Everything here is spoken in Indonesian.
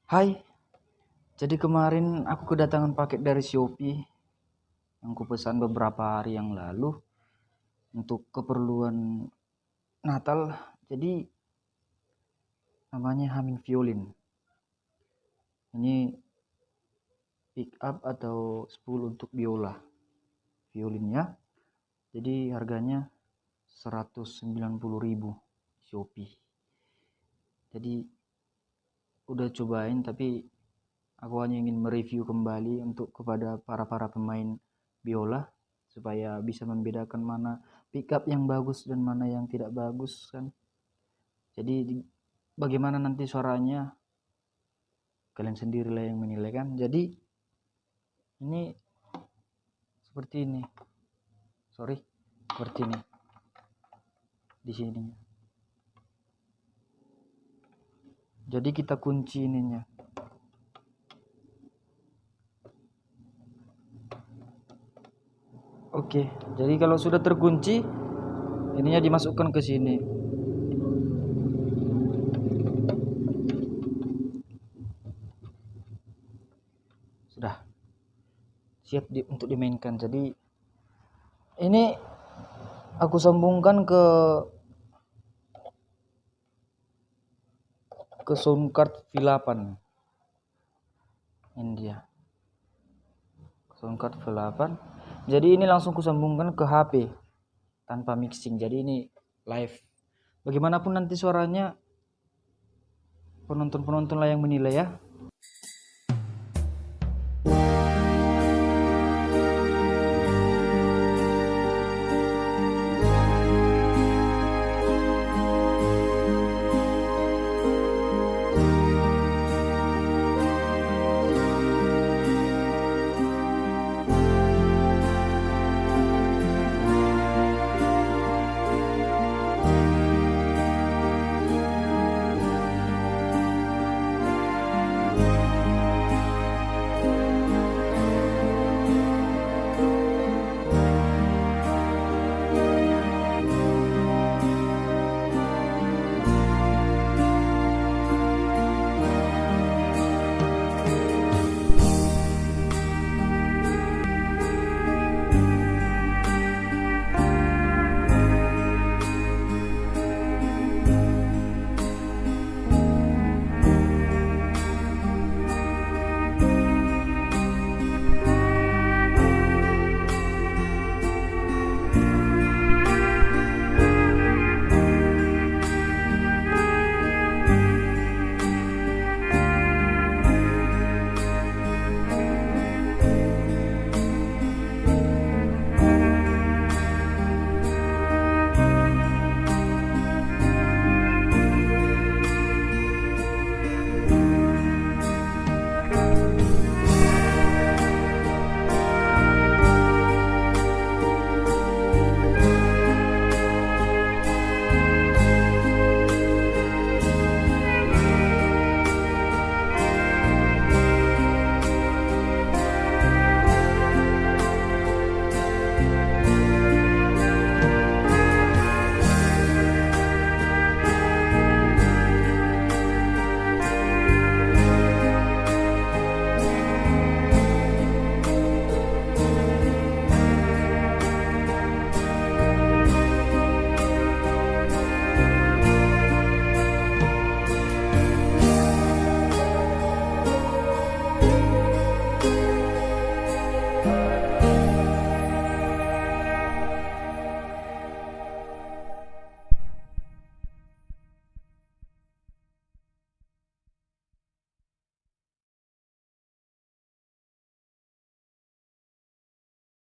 Hai, jadi kemarin aku kedatangan paket dari Shopee yang kupesan beberapa hari yang lalu untuk keperluan Natal. Jadi namanya Hamin Violin. Ini pick up atau spool untuk biola violinnya. Jadi harganya 190.000 Shopee. Jadi udah cobain tapi aku hanya ingin mereview kembali untuk kepada para pemain biola supaya bisa membedakan mana pickup yang bagus dan mana yang tidak bagus kan. Jadi bagaimana nanti suaranya kalian sendirilah yang menilai kan. Jadi ini seperti ini. Seperti ini di sini. Jadi kita kunci ininya. Oke, jadi kalau sudah terkunci, ininya dimasukkan ke sini. Sudah siap untuk dimainkan. Jadi ini aku sambungkan ke sound card V8. Ini dia. Sound card V8. Jadi ini langsung kusambungkan ke HP tanpa mixing. Jadi ini live. Bagaimanapun nanti suaranya penonton lah yang menilai ya.